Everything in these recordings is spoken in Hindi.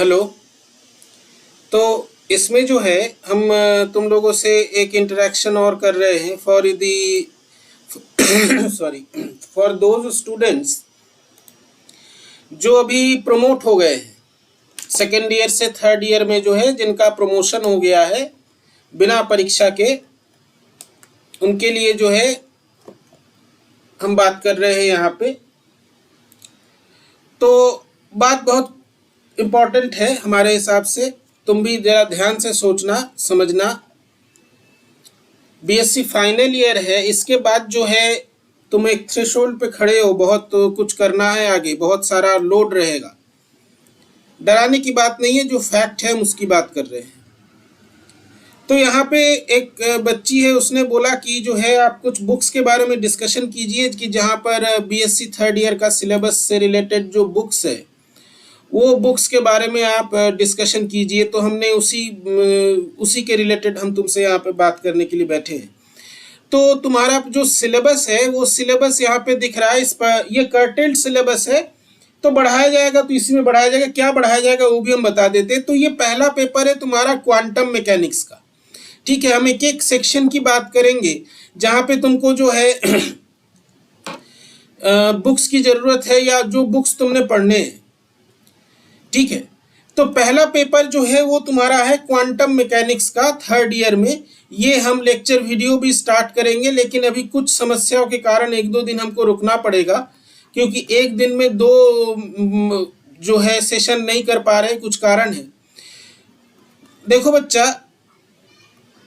हेलो। तो इसमें जो है हम तुम लोगों से एक इंटरेक्शन और कर रहे हैं for the sorry for those students जो अभी प्रमोट हो गए हैं सेकेंड ईयर से थर्ड ईयर में, जो है जिनका प्रमोशन हो गया है बिना परीक्षा के, उनके लिए जो है हम बात कर रहे हैं यहाँ पे। तो बात बहुत इम्पॉर्टेंट है हमारे हिसाब से, तुम भी ज़रा ध्यान से सोचना समझना। बीएससी फाइनल ईयर है, इसके बाद जो है तुम एक थ्रेशोल्ड पे खड़े हो, बहुत कुछ करना है आगे, बहुत सारा लोड रहेगा। डराने की बात नहीं है, जो फैक्ट है हम उसकी बात कर रहे हैं। तो यहाँ पे एक बच्ची है, उसने बोला कि जो है आप कुछ बुक्स के बारे में डिस्कशन कीजिए कि जहाँ पर बीएससी थर्ड ईयर का सिलेबस से रिलेटेड जो बुक्स है वो बुक्स के बारे में आप डिस्कशन कीजिए। तो हमने उसी के रिलेटेड हम तुमसे यहाँ पे बात करने के लिए बैठे हैं। तो तुम्हारा जो सिलेबस है वो सिलेबस यहाँ पे दिख रहा है, इस पर ये कर्टेल्ड सिलेबस है, तो बढ़ाया जाएगा तो इसी में बढ़ाया जाएगा। क्या बढ़ाया जाएगा वो भी हम बता देते हैं। तो ये पहला पेपर है तुम्हारा क्वांटम मैकेनिक्स का, ठीक है। हम एक एक सेक्शन की बात करेंगे जहाँ पे तुमको जो है बुक्स की ज़रूरत है या जो बुक्स तुमने पढ़ने हैं, ठीक है। तो पहला पेपर जो है वो तुम्हारा है क्वांटम मैकेनिक्स का थर्ड ईयर में। ये हम लेक्चर वीडियो भी स्टार्ट करेंगे, लेकिन अभी कुछ समस्याओं के कारण एक दो दिन हमको रुकना पड़ेगा, क्योंकि एक दिन में दो जो है सेशन नहीं कर पा रहे, कुछ कारण है। देखो बच्चा,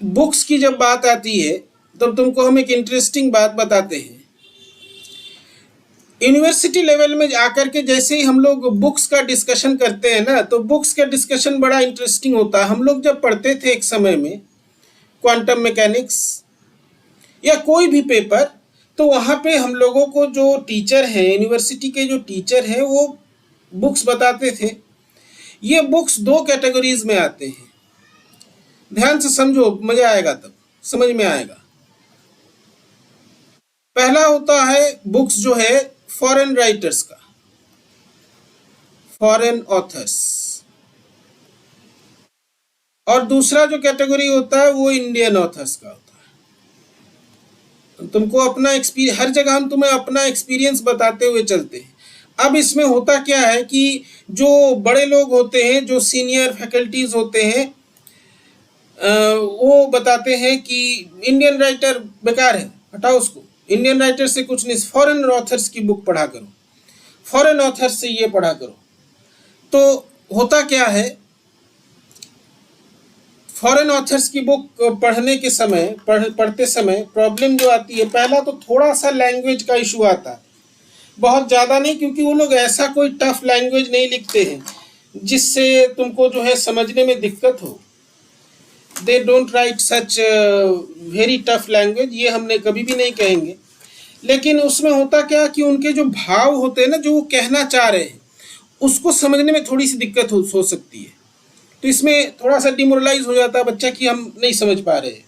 बुक्स की जब बात आती है तब तुमको हम एक इंटरेस्टिंग बात बताते हैं। यूनिवर्सिटी लेवल में आकर के जैसे ही हम लोग बुक्स का डिस्कशन करते हैं ना, तो बुक्स का डिस्कशन बड़ा इंटरेस्टिंग होता है। हम लोग जब पढ़ते थे एक समय में क्वांटम मैकेनिक्स या कोई भी पेपर, तो वहाँ पे हम लोगों को जो टीचर हैं, यूनिवर्सिटी के जो टीचर हैं, वो बुक्स बताते थे। ये बुक्स दो कैटेगरीज में आते हैं, ध्यान से समझो, मजा आएगा, तब समझ में आएगा। पहला होता है बुक्स जो है फॉरेन राइटर्स का, फॉरेन ऑथर्स, और दूसरा जो कैटेगरी होता है वो इंडियन ऑथर्स का होता है। तुमको अपना एक्सपीरियंस, हर जगह हम तुम्हें अपना एक्सपीरियंस बताते हुए चलते हैं। अब इसमें होता क्या है कि जो बड़े लोग होते हैं, जो सीनियर फैकल्टीज होते हैं, वो बताते हैं कि इंडियन राइटर बेकार है, हटाओ उसको, इंडियन राइटर से कुछ नहीं, फॉरेन ऑथर्स की बुक पढ़ा करो, फॉरेन ऑथर्स से ये पढ़ा करो। तो होता क्या है, फॉरेन ऑथर्स की बुक पढ़ने के समय, पढ़ते समय प्रॉब्लम जो आती है, पहला तो थोड़ा सा लैंग्वेज का इशू आता है, बहुत ज़्यादा नहीं, क्योंकि वो लोग ऐसा कोई टफ लैंग्वेज नहीं लिखते हैं जिससे तुमको जो है समझने में दिक्कत हो। They don't write such very tough language, ये हमने कभी भी नहीं कहेंगे। लेकिन उसमें होता क्या कि उनके जो भाव होते हैं ना, जो वो कहना चाह रहे हैं, उसको समझने में थोड़ी सी दिक्कत हो सकती है। तो इसमें थोड़ा सा डिमोरलाइज हो जाता है बच्चा कि हम नहीं समझ पा रहे हैं,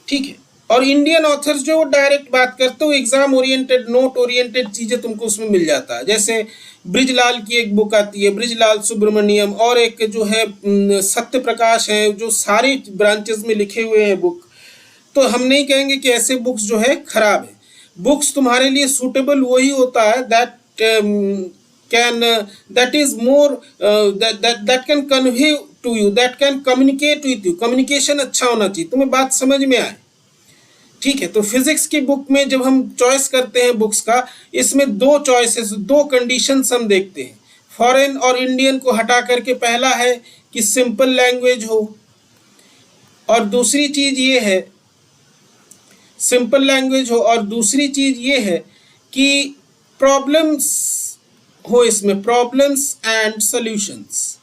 ठीक है। और इंडियन ऑथर्स जो डायरेक्ट बात करते हो, एग्जाम ओरिएंटेड, नोट ओरिएंटेड चीज़ें तुमको उसमें मिल जाता है। जैसे ब्रिजलाल की एक बुक आती है, ब्रिजलाल सुब्रमण्यम, और एक जो है सत्य प्रकाश है, जो सारे ब्रांचेस में लिखे हुए हैं बुक। तो हम नहीं कहेंगे कि ऐसे बुक्स जो है खराब है। बुक्स तुम्हारे लिए सूटेबल वही होता है that is more that can convey to you, that can communicate with you। Communication अच्छा होना चाहिए, तुम्हें बात समझ में आए, ठीक है। तो फिजिक्स की बुक में जब हम चॉइस करते हैं बुक्स का, इसमें दो चॉइसेस, दो कंडीशंस हम देखते हैं, फॉरेन और इंडियन को हटा करके। पहला है कि सिंपल लैंग्वेज हो, और दूसरी चीज़ ये है, सिंपल लैंग्वेज हो, और दूसरी चीज़ ये है कि प्रॉब्लम्स हो, इसमें प्रॉब्लम्स एंड सॉल्यूशंस।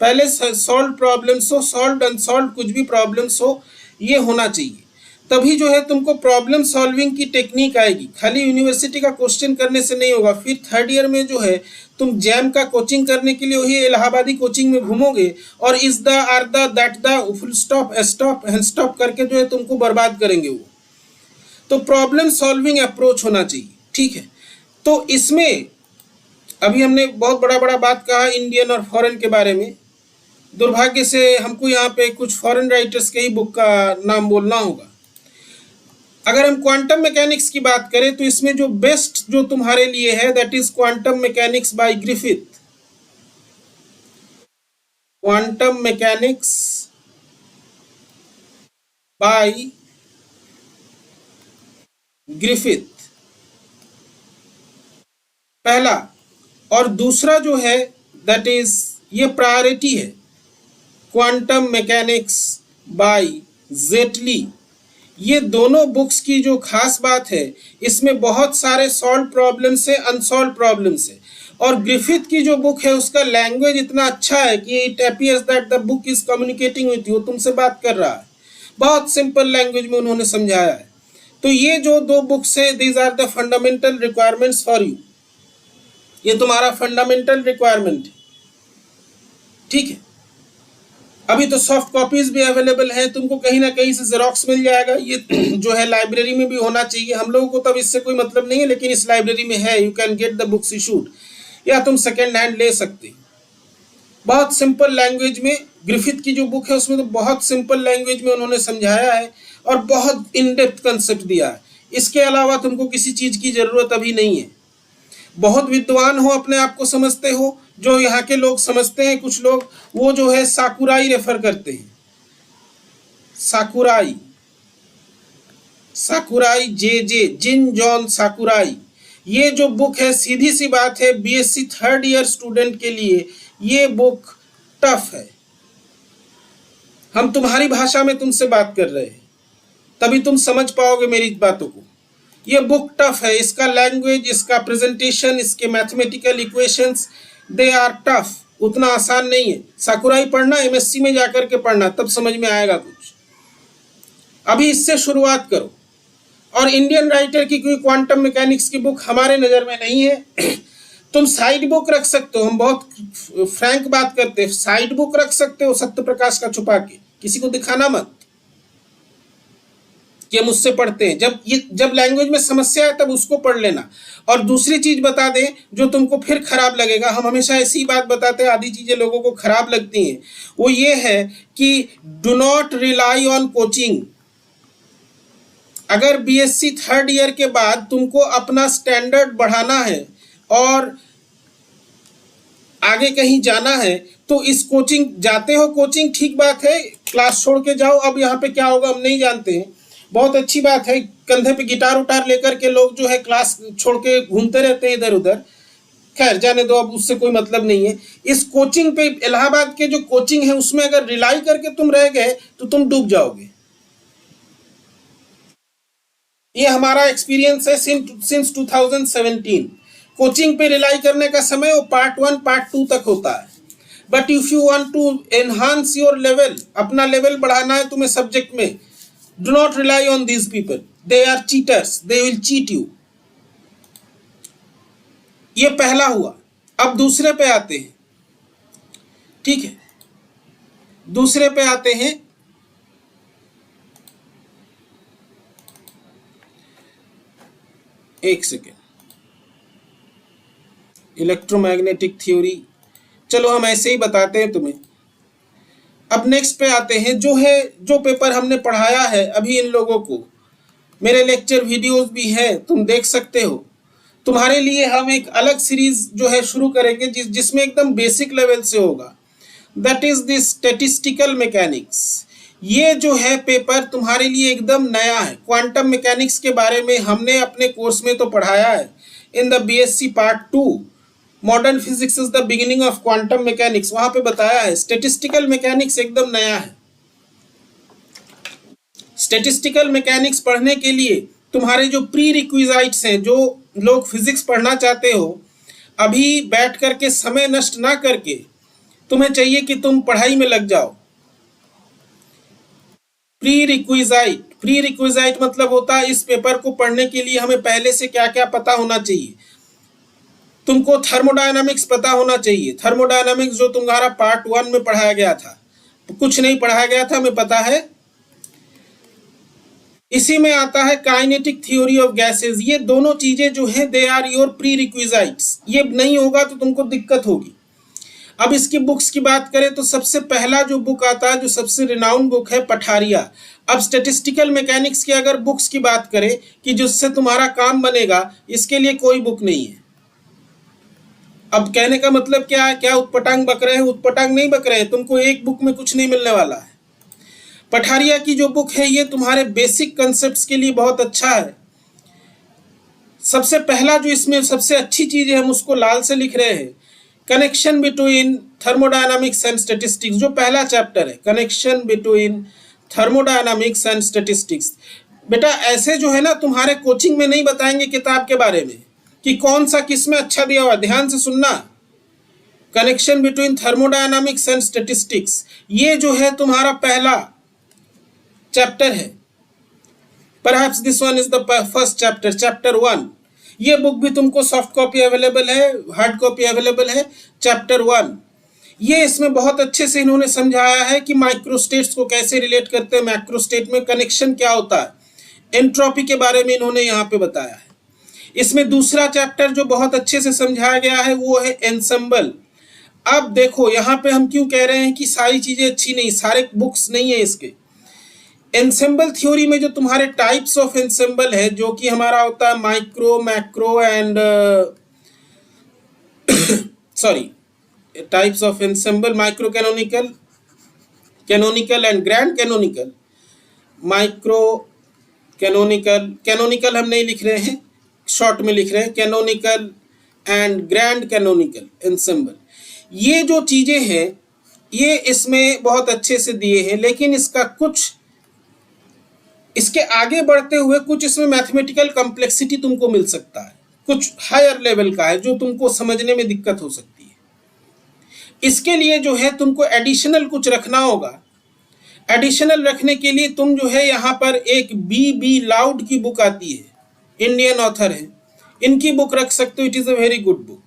पहले सॉल्व प्रॉब्लम्स हो, सॉल्व अनसॉल्व कुछ भी प्रॉब्लम्स हो, ये होना चाहिए। तभी जो है तुमको प्रॉब्लम सॉल्विंग की टेक्निक आएगी। खाली यूनिवर्सिटी का क्वेश्चन करने से नहीं होगा। फिर थर्ड ईयर में जो है तुम जैम का कोचिंग करने के लिए वही इलाहाबादी कोचिंग में घूमोगे, और इस the are the that the full stop stop hand stop करके जो है तुमको बर्बाद करेंगे वो। तो प्रॉब्लम सॉल्विंग अप्रोच होना चाहिए, ठीक है। तो इसमें अभी हमने बहुत बड़ा बात कहा इंडियन और फॉरेन के बारे में, दुर्भाग्य से हमको यहाँ पे कुछ फॉरेन राइटर्स के ही बुक का नाम बोलना होगा। अगर हम क्वांटम मैकेनिक्स की बात करें तो इसमें जो बेस्ट जो तुम्हारे लिए है that is quantum mechanics by Griffith. Quantum mechanics by Griffith पहला, और दूसरा जो है दैट इज ये प्रायोरिटी है, क्वांटम मैकेनिक्स बाय जेटली। ये दोनों बुक्स की जो खास बात है इसमें बहुत सारे सॉल्व प्रॉब्लम्स है, अनसॉल्व प्रॉब्लम्स है। और ग्रिफिथ की जो बुक है उसका लैंग्वेज इतना अच्छा है कि it appears that the book is communicating with you, तुमसे बात कर रहा है। बहुत सिंपल लैंग्वेज में उन्होंने समझाया है। तो ये जो दो बुक्स है these are the fundamental requirements for you, ये तुम्हारा फंडामेंटल रिक्वायरमेंट है, ठीक है। अभी तो सॉफ्ट कॉपीज भी अवेलेबल है, तुमको कहीं ना कहीं से जेरोक्स मिल जाएगा। ये जो है लाइब्रेरी में भी होना चाहिए, हम लोगों को तब इससे कोई मतलब नहीं है, लेकिन इस लाइब्रेरी में है, you can get the books issued, या तुम सेकेंड हैंड ले सकते हो। बहुत सिंपल लैंग्वेज में ग्रिफिथ की जो बुक है उसमें तो बहुत सिंपल लैंग्वेज में उन्होंने समझाया है और बहुत इन डेप्थ कंसेप्ट दिया है। इसके अलावा तुमको किसी चीज की जरूरत अभी नहीं है। बहुत विद्वान हो, अपने आप को समझते हो, जो यहाँ के लोग समझते हैं, कुछ लोग वो जो है साकुराई रेफर करते हैं, साकुराई, साकुराई जे जिन जॉन साकुराई। ये जो बुक है सीधी सी बात है बीएससी थर्ड ईयर स्टूडेंट के लिए ये बुक टफ है। हम तुम्हारी भाषा में तुमसे बात कर रहे हैं, तभी तुम समझ पाओगे मेरी बातों को। ये बुक टफ है, इसका लैंग्वेज, इसका प्रेजेंटेशन, इसके mathematical equations they are tough, उतना आसान नहीं है। साकुराई पढ़ना, एमएससी में जाकर के पढ़ना, तब समझ में आएगा कुछ। अभी इससे शुरुआत करो। और इंडियन राइटर की कोई क्वांटम मैकेनिक्स की बुक हमारे नज़र में नहीं है। तुम साइड बुक रख सकते हो, हम बहुत फ्रैंक बात करते हैं, साइड बुक रख सकते हो सत्य प्रकाश का छुपा के, किसी को दिखाना मत कि हम उससे पढ़ते हैं। जब लैंग्वेज में समस्या है तब उसको पढ़ लेना। और दूसरी चीज बता दें जो तुमको फिर खराब लगेगा, हम हमेशा ऐसी बात बताते हैं, आधी चीजें लोगों को खराब लगती हैं, वो ये है कि do not rely on coaching. अगर बीएससी थर्ड ईयर के बाद तुमको अपना स्टैंडर्ड बढ़ाना है और आगे कहीं जाना है तो इस कोचिंग जाते हो, कोचिंग ठीक बात है, क्लास छोड़ के जाओ। अब यहाँ पे क्या होगा हम नहीं जानते हैं, बहुत अच्छी बात है, कंधे पे गिटार उटार लेकर के लोग जो है क्लास छोड़ के घूमते रहते हैं इधर उधर, खैर जाने दो, अब उससे कोई मतलब नहीं है। इस कोचिंग पे, इलाहाबाद के जो कोचिंग है उसमें अगर रिलाई करके तुम रह गए तो तुम डूब जाओगे। ये हमारा एक्सपीरियंस है सिंस 2017। कोचिंग पे रिलाई करने का समय वो पार्ट 1 पार्ट 2 तक होता है। But if you want to enhance your level, अपना लेवल बढ़ाना है तुम्हें सब्जेक्ट में, do not rely on these people, they are cheaters, they will cheat you. ये पहला हुआ। अब दूसरे पे आते हैं, ठीक है, दूसरे पे आते हैं। एक सेकेंड, इलेक्ट्रोमैग्नेटिक थ्योरी, चलो हम ऐसे ही बताते हैं तुम्हें। अब नेक्स्ट पे आते हैं, जो पेपर हमने पढ़ाया है अभी इन लोगों को, मेरे लेक्चर वीडियोस भी हैं, तुम देख सकते हो। तुम्हारे लिए हम एक अलग सीरीज जो है शुरू करेंगे जिसमें एकदम बेसिक लेवल से होगा, that is the statistical mechanics. ये जो है पेपर तुम्हारे लिए एकदम नया है। क्वांटम मैकेनिक्स के बारे में हमने अपने कोर्स में तो पढ़ाया है, in the BSc part 2 modern physics is the beginning of quantum mechanics, वहां पे बताया है। स्टैटिस्टिकल मैकेनिक्स एकदम नया है। स्टैटिस्टिकल मैकेनिक्स पढ़ने के लिए तुम्हारे जो प्री रिक्विजाइट्स हैं, जो लोग फिजिक्स पढ़ना चाहते हो, अभी बैठ करके समय नष्ट ना करके तुम्हें चाहिए कि तुम पढ़ाई में लग जाओ। प्री रिक्विजाइट मतलब होता है इस पेपर को पढ़ने के लिए हमें पहले से क्या क्या पता होना चाहिए। तुमको थर्मोडायनामिक्स पता होना चाहिए। थर्मोडायनामिक्स जो तुम्हारा पार्ट 1 में पढ़ाया गया था, कुछ नहीं पढ़ाया गया था, हमें पता है। इसी में आता है काइनेटिक थ्योरी ऑफ गैसेस। ये दोनों चीजें जो हैं they are your pre requisites. ये नहीं होगा तो तुमको दिक्कत होगी। अब इसकी बुक्स की बात करें तो सबसे पहला जो बुक आता है, जो सबसे रिनाउंड बुक है, पठारिया। अब स्टैटिस्टिकल मैकेनिक्स की अगर बुक्स की बात करें कि जिससे तुम्हारा काम बनेगा, इसके लिए कोई बुक नहीं है। अब कहने का मतलब क्या है? क्या उटपटांग बक रहे हैं? उटपटांग नहीं बक रहे हैं, तुमको एक बुक में कुछ नहीं मिलने वाला है। पठारिया की जो बुक है ये तुम्हारे बेसिक कंसेप्ट के लिए बहुत अच्छा है। सबसे पहला जो इसमें सबसे अच्छी चीज है, हम उसको लाल से लिख रहे हैं, connection between thermodynamics and statistics. जो पहला चैप्टर है, connection between thermodynamics and statistics. बेटा ऐसे जो है ना तुम्हारे कोचिंग में नहीं बताएंगे किताब के बारे में कि कौन सा किस में अच्छा दिया हुआ, ध्यान से सुनना। Connection between thermodynamics and statistics, ये जो है तुम्हारा पहला चैप्टर है। Perhaps this one is the first chapter, chapter 1। ये बुक भी तुमको सॉफ्ट कॉपी अवेलेबल है, हार्ड कॉपी अवेलेबल है, चैप्टर 1। ये इसमें बहुत अच्छे से इन्होंने समझाया है कि माइक्रोस्टेट्स को कैसे रिलेट करते हैं, मैक्रोस्टेट में कनेक्शन क्या होता है, एंट्रोपी के बारे में इन्होंने यहाँ पे बताया है। इसमें दूसरा चैप्टर जो बहुत अच्छे से समझाया गया है वो है एंसेंबल। अब देखो यहाँ पे हम क्यों कह रहे हैं कि सारी चीजें अच्छी नहीं, सारे बुक्स नहीं है इसके। एंसेंबल थ्योरी में जो तुम्हारे टाइप्स ऑफ एंसेंबल है, जो कि हमारा होता है micro, macro and sorry, types of ensemble, micro canonical, canonical and grand canonical. Micro canonical, canonical हम नहीं लिख रहे हैं, शॉर्ट में लिख रहे हैं, canonical and grand canonical ensemble. ये जो चीजें हैं ये इसमें बहुत अच्छे से दिए हैं, लेकिन इसका कुछ, इसके आगे बढ़ते हुए कुछ इसमें मैथमेटिकल कॉम्प्लेक्सिटी तुमको मिल सकता है, कुछ हायर लेवल का है जो तुमको समझने में दिक्कत हो सकती है। इसके लिए जो है तुमको एडिशनल कुछ रखना होगा। एडिशनल रखने के लिए तुम जो है यहाँ पर एक बी लाउड की बुक आती है, इंडियन ऑथर है, इनकी बुक रख सकते हो। It is a very good book,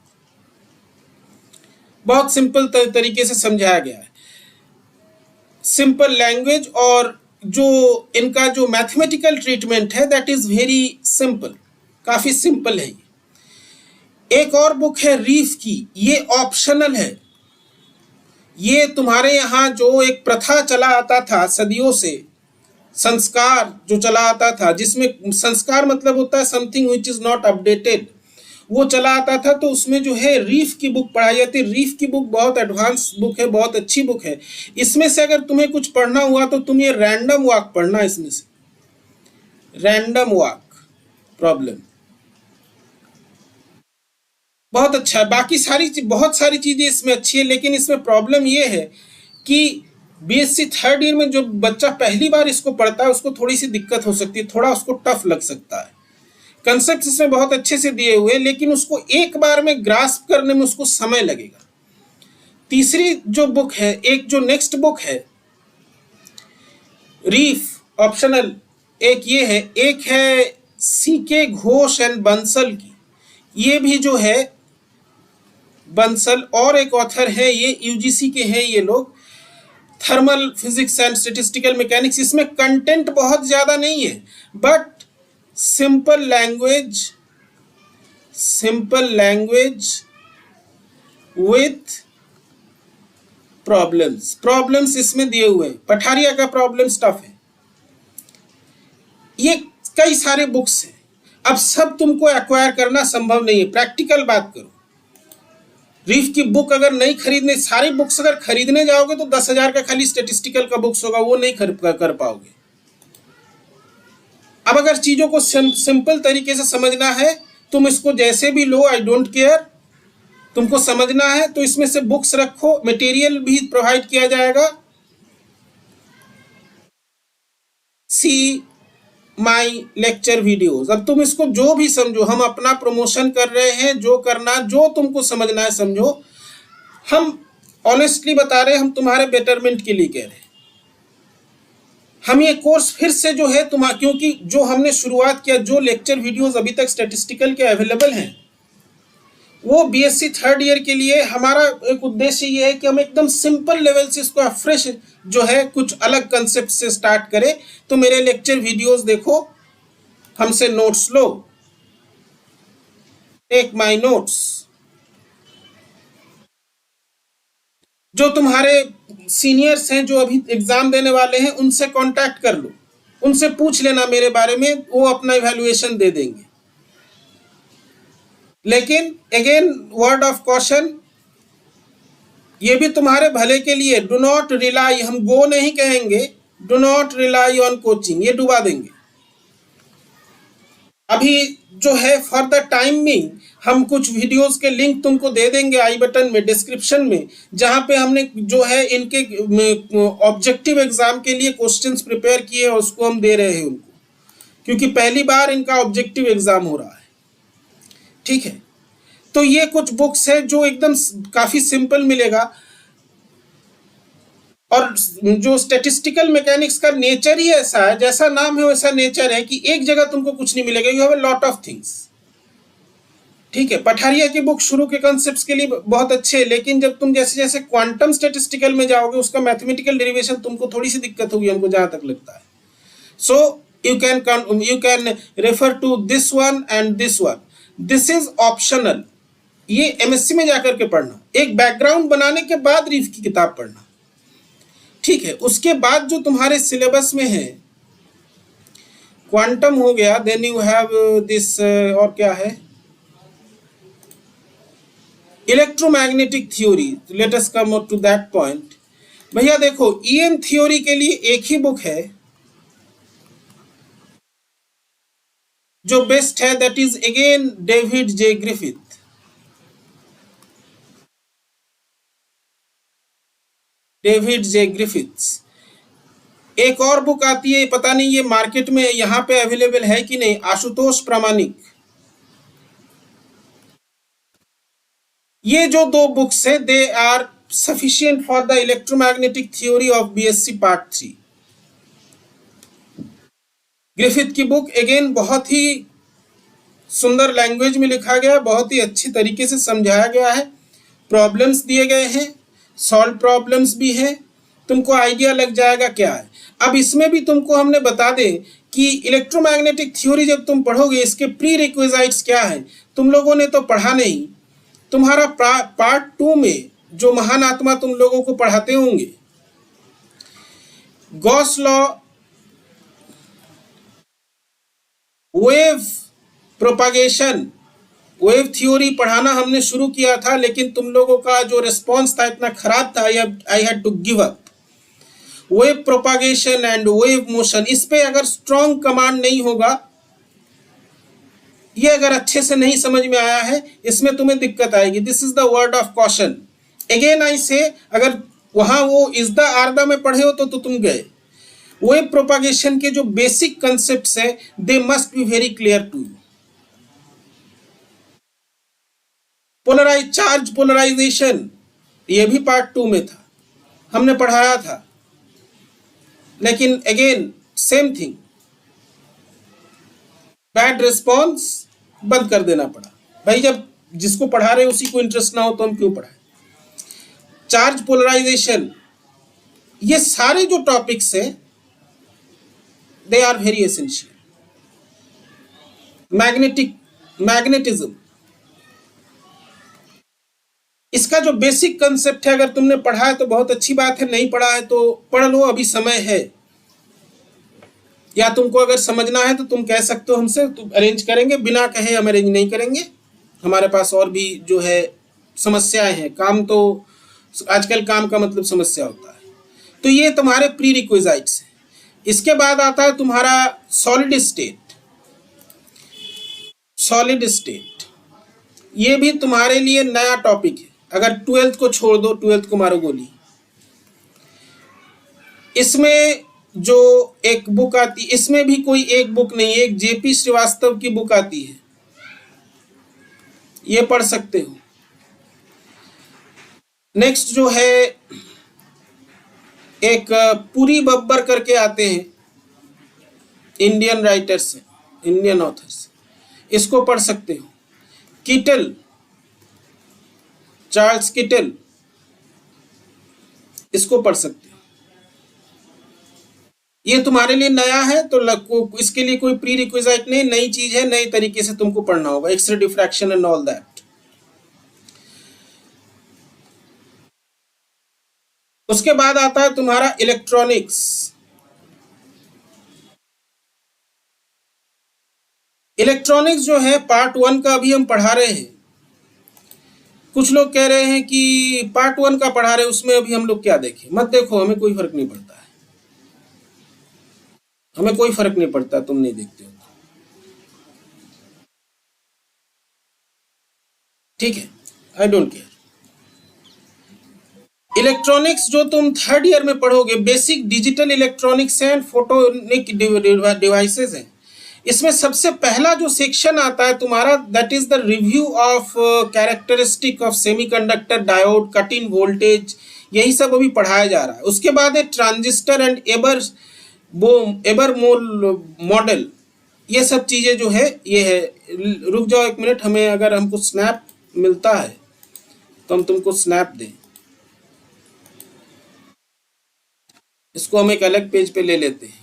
बहुत सिंपल तरीके से समझाया गया है, सिंपल लैंग्वेज, और जो इनका जो मैथमेटिकल ट्रीटमेंट है दैट इज वेरी सिंपल, काफी सिंपल है। एक और बुक है रीफ की, ये ऑप्शनल है। ये तुम्हारे यहाँ जो एक प्रथा चला आता था सदियों से, संस्कार जो चला आता था, जिसमें संस्कार मतलब होता है something which is not updated, वो चला आता था, तो उसमें जो है रीफ की बुक पढ़ाई जाती है। रीफ की बुक बहुत एडवांस बुक है, बहुत अच्छी बुक है। इसमें से अगर तुम्हें कुछ पढ़ना हुआ तो तुम ये रैंडम वॉक पढ़ना, इसमें से रैंडम वॉक प्रॉब्लम बहुत अच्छा है। बाकी सारी बहुत सारी चीजें इसमें अच्छी है, लेकिन इसमें प्रॉब्लम ये है कि बीएससी थर्ड ईयर में जो बच्चा पहली बार इसको पढ़ता है उसको थोड़ी सी दिक्कत हो सकती है, थोड़ा उसको टफ लग सकता है। कंसेप्ट इसमें बहुत अच्छे से दिए हुए, लेकिन उसको एक बार में ग्रास्प करने में उसको समय लगेगा। तीसरी जो बुक है, एक जो नेक्स्ट बुक है रीफ ऑप्शनल, एक ये है, एक है सीके घोष एंड बंसल की, ये भी जो है बंसल, और एक ऑथर है, ये यूजीसी के हैं ये लोग, thermal physics and statistical mechanics. इसमें कंटेंट बहुत ज्यादा नहीं है, but simple language with problems इसमें दिए हुए हैं। पठारिया का प्रॉब्लम्स टफ है। ये कई सारे बुक्स हैं, अब सब तुमको एक्वायर करना संभव नहीं है। प्रैक्टिकल बात करो, रीफ की बुक अगर नहीं खरीदने, सारी बुक्स अगर खरीदने जाओगे तो 10,000 का खाली स्टैटिस्टिकल का बुक्स होगा, वो नहीं कर पाओगे। अब अगर चीजों को सिंपल तरीके से समझना है, तुम इसको जैसे भी लो, आई डोंट केयर, तुमको समझना है तो इसमें से बुक्स रखो, मटेरियल भी प्रोवाइड किया जाएगा। सी माई लेक्चर वीडियोस। अब तुम इसको जो भी समझो, हम अपना प्रमोशन कर रहे हैं, जो करना, जो तुमको समझना है समझो। हम ऑनेस्टली बता रहे हैं, हम तुम्हारे बेटरमेंट के लिए कह रहे हैं। हम ये कोर्स फिर से जो है क्योंकि जो हमने शुरुआत किया, जो लेक्चर वीडियोस अभी तक स्टैटिस्टिकल के अवेलेबल हैं, वो बीएससी थर्ड ईयर के लिए हमारा एक उद्देश्य ये है कि हम एकदम सिंपल लेवल से इसको फ्रेश जो है कुछ अलग कंसेप्ट से स्टार्ट करें। तो मेरे लेक्चर वीडियोस देखो, हमसे नोट्स लो, टेक माय नोट्स। जो तुम्हारे सीनियर्स हैं जो अभी एग्जाम देने वाले हैं उनसे कांटेक्ट कर लो, उनसे पूछ लेना मेरे बारे में, वो अपना इवैल्यूएशन दे देंगे। लेकिन अगेन वर्ड ऑफ कॉशन, ये भी तुम्हारे भले के लिए, डू नॉट रिलाई, हम गो नहीं कहेंगे, do not rely on coaching, ये डुबा देंगे। अभी जो है फॉर द टाइमिंग हम कुछ वीडियोस के लिंक तुमको दे देंगे आई बटन में, डिस्क्रिप्शन में, जहां पे हमने जो है इनके ऑब्जेक्टिव एग्जाम के लिए क्वेश्चंस प्रिपेयर किए हैं, उसको हम दे रहे हैं उनको, क्योंकि पहली बार इनका ऑब्जेक्टिव एग्जाम हो रहा है। ठीक है, तो ये कुछ बुक्स है जो एकदम काफी सिंपल मिलेगा, और जो स्टैटिस्टिकल मैकेनिक्स का नेचर ही ऐसा है, जैसा नाम है वैसा नेचर है, कि एक जगह तुमको कुछ नहीं मिलेगा, you have a lot of things. ठीक है, पठारिया की बुक शुरू के कॉन्सेप्ट्स के लिए बहुत अच्छे है, लेकिन जब तुम जैसे जैसे क्वांटम स्टैटिस्टिकल में जाओगे, उसका मैथमेटिकल डेरिवेशन तुमको थोड़ी सी दिक्कत होगी, हमको जहां तक लगता है। So you can refer to this one and this one, this is optional. ये एमएससी में जाकर के पढ़ना, एक बैकग्राउंड बनाने के बाद रीफ की किताब पढ़ना। ठीक है, उसके बाद जो तुम्हारे सिलेबस में है, क्वांटम हो गया, देन यू हैव दिस, और क्या है, electromagnetic theory. Let us come to that point. भैया देखो, ईएम थ्योरी के लिए एक ही बुक है जो बेस्ट है, that is again David J Griffith. David J Griffiths. एक और बुक आती है, पता नहीं ये मार्केट में यहाँ पे अवेलेबल है कि नहीं, आशुतोष प्रामाणिक। ये जो दो बुक्स है, they are sufficient for the electromagnetic theory of BSc part 3। Griffith की बुक अगेन बहुत ही सुंदर लैंग्वेज में लिखा गया है, बहुत ही अच्छी तरीके से समझाया गया है, प्रॉब्लम्स दिए गए हैं, सॉल्व प्रॉब्लम्स भी हैं, तुमको आइडिया लग जाएगा क्या है। अब इसमें भी तुमको हमने बता दें कि इलेक्ट्रोमैग्नेटिक थ्योरी जब तुम पढ़ोगे, इसके प्री रिक्विजिट्स क्या है, तुम लोगों ने तो पढ़ा नहीं। तुम्हारा पार्ट 2 में जो महान आत्मा तुम लोगों को पढ़ाते होंगे, Gauss law, wave propagation, wave theory पढ़ाना हमने शुरू किया था, लेकिन तुम लोगों का जो रिस्पॉन्स था इतना खराब था, I had to give up. Wave propagation and wave motion, इस पे अगर स्ट्रॉन्ग कमांड नहीं होगा, ये अगर अच्छे से नहीं समझ में आया है, इसमें तुम्हें दिक्कत आएगी। This is the word of caution. Again I से, अगर वहां वो इज द आर द में पढ़े हो तो तुम गए। वेव प्रोपागेशन के जो बेसिक कंसेप्ट्स है, they must be very clear to you. Charge polarization, ये भी पार्ट 2 में था, हमने पढ़ाया था, लेकिन again same thing, bad response, बंद कर देना पड़ा। भाई जब जिसको पढ़ा रहे उसी को इंटरेस्ट ना हो तो हम क्यों पढ़ाएं। चार्ज पोलराइजेशन, ये सारे जो टॉपिक्स हैं, they are very essential. Magnetism, इसका जो बेसिक कंसेप्ट है, अगर तुमने पढ़ा है तो बहुत अच्छी बात है, नहीं पढ़ा है तो पढ़ लो, अभी समय है। या तुमको अगर समझना है तो तुम कह सकते हो हमसे, तो अरेंज करेंगे, बिना कहे हम अरेंज नहीं करेंगे। हमारे पास और भी जो है समस्याएं हैं, काम तो आजकल काम का मतलब समस्या होता है। तो ये तुम्हारे प्री रिक्विजिट्स हैं। इसके बाद आता है तुम्हारा सॉलिड स्टेट। सॉलिड स्टेट ये भी तुम्हारे लिए नया टॉपिक है, अगर 12th को छोड़ दो, 12th को मारो गोली। इसमें जो एक बुक आती, इसमें भी कोई एक बुक नहीं है, एक जेपी श्रीवास्तव की बुक आती है, ये पढ़ सकते हो। नेक्स्ट जो है, एक पुरी बब्बर करके आते हैं, इंडियन राइटर्स हैं, इंडियन ऑथर्स, इसको पढ़ सकते हो। किटल, चार्ल्स किटल, इसको पढ़ सकते हो। ये तुम्हारे लिए नया है तो इसके लिए कोई प्री रिक्विजिट नहीं, नई चीज है, नई तरीके से तुमको पढ़ना होगा, X-ray diffraction and all that. उसके बाद आता है तुम्हारा इलेक्ट्रॉनिक्स। इलेक्ट्रॉनिक्स जो है पार्ट 1 का अभी हम पढ़ा रहे हैं। कुछ लोग कह रहे हैं कि पार्ट 1 का पढ़ा रहे, उसमें अभी हम लोग क्या देखें। मत देखो, हमें कोई फर्क नहीं पड़ता है, हमें कोई फर्क नहीं पड़ता, तुम नहीं देखते हो, ठीक है, आई डोंट केयर। इलेक्ट्रॉनिक्स जो तुम 3rd ईयर में पढ़ोगे, basic digital electronics and photonic devices हैं। इसमें सबसे पहला जो सेक्शन आता है तुम्हारा, that is the review of characteristic of semiconductor diode, cut in voltage, यही सब अभी पढ़ाया जा रहा है। उसके बाद है ट्रांजिस्टर एंड एबर मोल मॉडल, ये सब चीज़ें जो है ये है। रुक जाओ 1 मिनट, हमें अगर हमको स्नैप मिलता है तो हम तुमको स्नैप दें। इसको हम एक अलग पेज पे ले लेते हैं।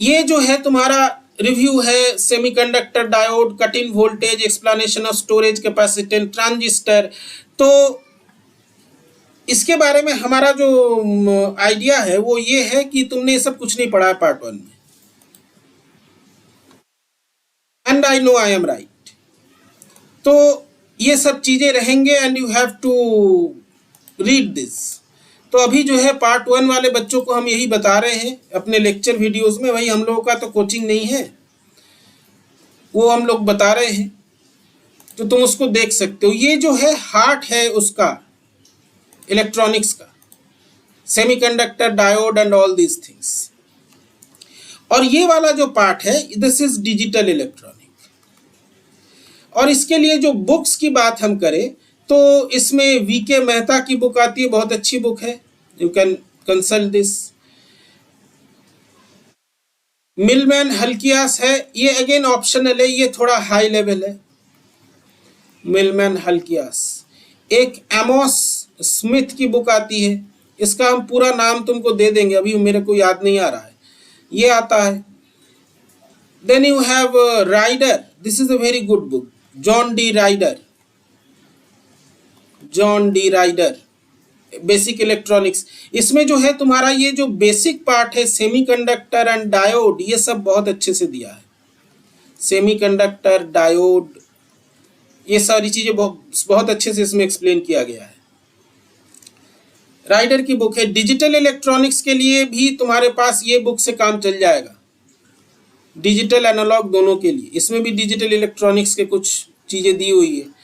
ये जो है तुम्हारा रिव्यू है, semiconductor diode, cut in voltage, explanation of storage capacitance, transistor. तो इसके बारे में हमारा जो आइडिया है वो ये है कि तुमने ये सब कुछ नहीं पढ़ा है पार्ट 1 में, and I know I am right. तो ये सब चीजें रहेंगे and you have to read this. तो अभी जो है पार्ट 1 वाले बच्चों को हम यही बता रहे हैं अपने लेक्चर वीडियोस में। वही हम लोगों का तो कोचिंग नहीं है, वो हम लोग बता रहे हैं, तो तुम उसको देख सकते हो। ये जो है हार्ट है उसका, इलेक्ट्रॉनिक्स का, semiconductor, diode and all these things. और ये वाला जो पार्ट है, दिस इज डिजिटल इलेक्ट्रॉनिक। और इसके लिए जो बुक्स की बात हम करें तो इसमें वीके मेहता की बुक आती है, बहुत अच्छी बुक है, you can consult this. Millman Halkias है, ये अगेन ऑप्शनल है, ये थोड़ा हाई लेवल है। Millman Halkias. एक एमोस स्मिथ की बुक आती है, इसका हम पूरा नाम तुमको दे देंगे, अभी मेरे को याद नहीं आ रहा है, ये आता है। Then you have Rider, this is a very good book, John D Rider, John D Rider, basic electronics. इसमें जो है तुम्हारा ये जो बेसिक पार्ट है, सेमीकंडक्टर एंड डायोड, ये सब बहुत अच्छे से दिया है। सेमीकंडक्टर, डायोड, ये सारी चीजें बहुत अच्छे से इसमें एक्सप्लेन किया गया है। राइडर की बुक है। डिजिटल इलेक्ट्रॉनिक्स के लिए भी तुम्हारे पास ये बुक से काम चल जाएगा, डिजिटल एनालॉग दोनों के लिए। इसमें भी डिजिटल इलेक्ट्रॉनिक्स के कुछ चीजें दी हुई है।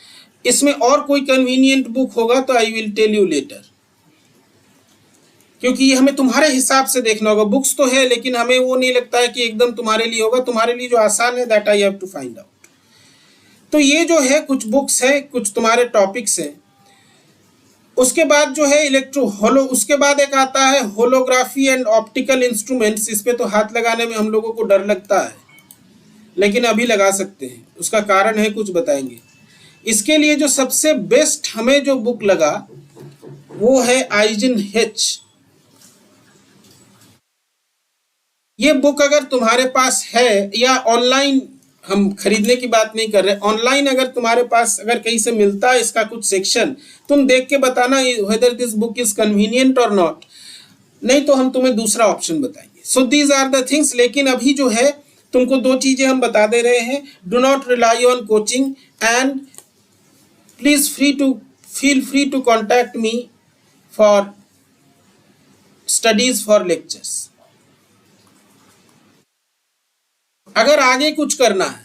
इसमें और कोई कन्वीनियंट बुक होगा तो I will tell you later, क्योंकि ये हमें तुम्हारे हिसाब से देखना होगा। बुक्स तो है लेकिन हमें वो नहीं लगता है कि एकदम तुम्हारे लिए होगा। तुम्हारे लिए जो आसान है that I have to find out. तो ये जो है कुछ बुक्स है, कुछ तुम्हारे टॉपिक्स हैं। उसके बाद जो है उसके बाद एक आता है होलोग्राफी एंड ऑप्टिकल इंस्ट्रूमेंट्स। इस पे तो हाथ लगाने में हम लोगों को डर लगता है, लेकिन अभी लगा सकते हैं। उसका कारण है, कुछ बताएंगे। इसके लिए जो सबसे बेस्ट हमें जो बुक लगा वो है आइजनहेच। ये बुक अगर तुम्हारे पास है, या ऑनलाइन, हम खरीदने की बात नहीं कर रहे, ऑनलाइन अगर तुम्हारे पास अगर कहीं से मिलता है इसका कुछ सेक्शन, तुम देख के बताना whether this book is convenient और नॉट। नहीं तो हम तुम्हें दूसरा ऑप्शन बताएंगे। So these are the things. लेकिन अभी जो है तुमको 2 चीजें हम बता दे रहे हैं। Do not rely on coaching and please feel free to contact me for studies for lectures। अगर आगे कुछ करना है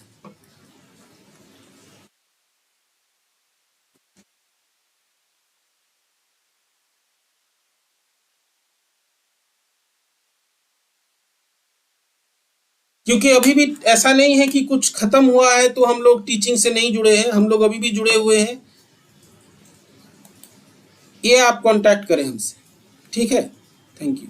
क्योंकि अभी भी ऐसा नहीं है कि कुछ खत्म हुआ है तो हम लोग टीचिंग से नहीं जुड़े हैं, हम लोग अभी भी जुड़े हुए हैं। ये आप कांटेक्ट करें हमसे, ठीक है। Thank you.